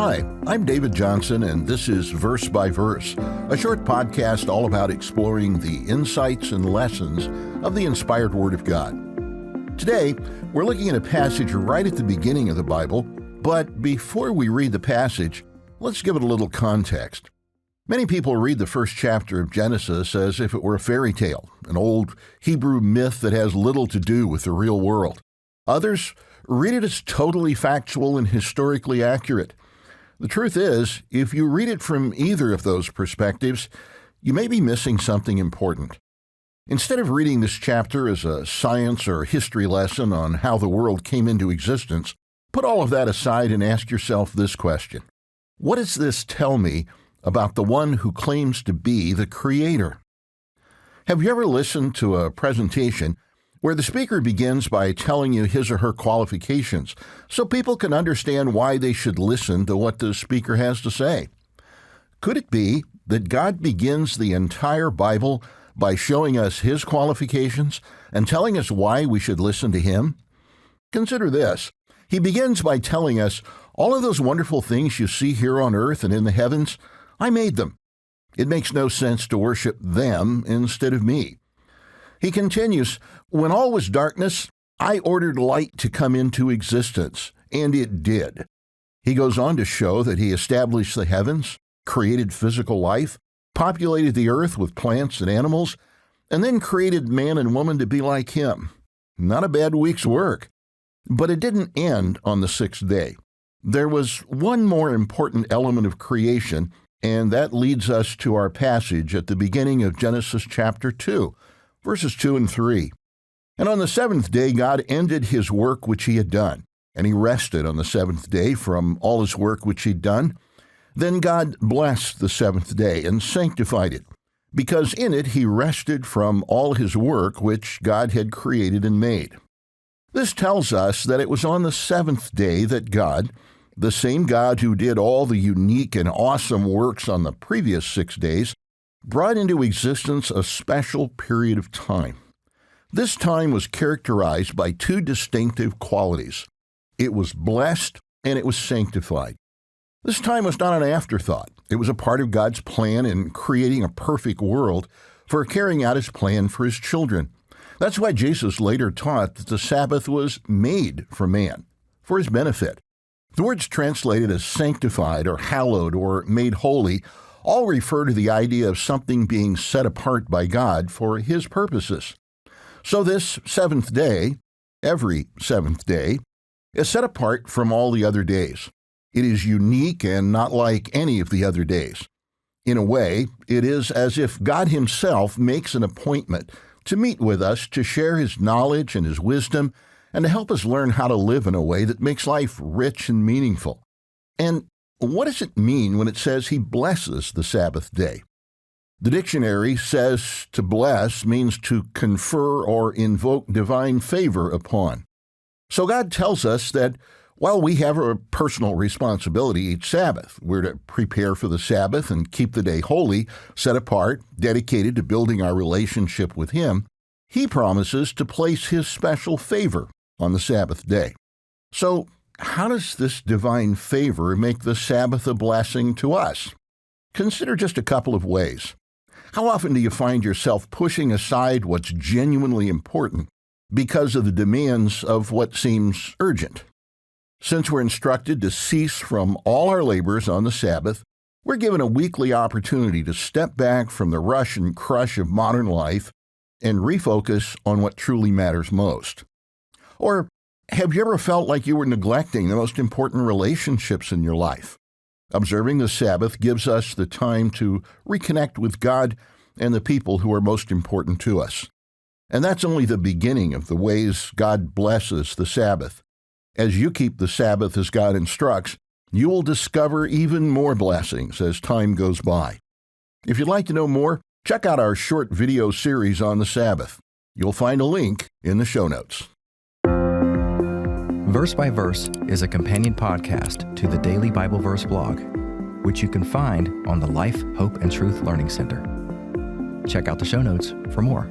Hi, I'm David Johnson, and this is Verse by Verse, a short podcast all about exploring the insights and lessons of the inspired Word of God. Today, we're looking at a passage right at the beginning of the Bible, but before we read the passage, let's give it a little context. Many people read the first chapter of Genesis as if it were a fairy tale, an old Hebrew myth that has little to do with the real world. Others read it as totally factual and historically accurate. The truth is, if you read it from either of those perspectives, you may be missing something important. Instead of reading this chapter as a science or history lesson on how the world came into existence, put all of that aside and ask yourself this question. What does this tell me about the one who claims to be the Creator? Have you ever listened to a presentation where the speaker begins by telling you his or her qualifications so people can understand why they should listen to what the speaker has to say? Could it be that God begins the entire Bible by showing us His qualifications and telling us why we should listen to Him? Consider this. He begins by telling us, all of those wonderful things you see here on earth and in the heavens, I made them. It makes no sense to worship them instead of me. He continues, when all was darkness, I ordered light to come into existence, and it did. He goes on to show that He established the heavens, created physical life, populated the earth with plants and animals, and then created man and woman to be like Him. Not a bad week's work. But it didn't end on the sixth day. There was one more important element of creation, and that leads us to our passage at the beginning of Genesis chapter 2. Verses 2 and 3. And on the seventh day God ended His work which He had done, and He rested on the seventh day from all His work which He'd done. Then God blessed the seventh day and sanctified it, because in it He rested from all His work which God had created and made. This tells us that it was on the seventh day that God, the same God who did all the unique and awesome works on the previous 6 days, brought into existence a special period of time. This time was characterized by two distinctive qualities. It was blessed and it was sanctified. This time was not an afterthought. It was a part of God's plan in creating a perfect world for carrying out His plan for His children. That's why Jesus later taught that the Sabbath was made for man, for his benefit. The words translated as sanctified or hallowed or made holy all refer to the idea of something being set apart by God for His purposes. So this seventh day, every seventh day, is set apart from all the other days. It is unique and not like any of the other days. In a way, it is as if God Himself makes an appointment to meet with us to share His knowledge and His wisdom and to help us learn how to live in a way that makes life rich and meaningful. And what does it mean when it says He blesses the Sabbath day? The dictionary says to bless means to confer or invoke divine favor upon. So God tells us that while we have a personal responsibility each Sabbath, we're to prepare for the Sabbath and keep the day holy, set apart, dedicated to building our relationship with Him, He promises to place His special favor on the Sabbath day. So, how does this divine favor make the Sabbath a blessing to us? Consider just a couple of ways. How often do you find yourself pushing aside what's genuinely important because of the demands of what seems urgent? Since we're instructed to cease from all our labors on the Sabbath, we're given a weekly opportunity to step back from the rush and crush of modern life and refocus on what truly matters most. Or have you ever felt like you were neglecting the most important relationships in your life? Observing the Sabbath gives us the time to reconnect with God and the people who are most important to us. And that's only the beginning of the ways God blesses the Sabbath. As you keep the Sabbath as God instructs, you will discover even more blessings as time goes by. If you'd like to know more, check out our short video series on the Sabbath. You'll find a link in the show notes. Verse by Verse is a companion podcast to the Daily Bible Verse blog, which you can find on the Life, Hope, and Truth Learning Center. Check out the show notes for more.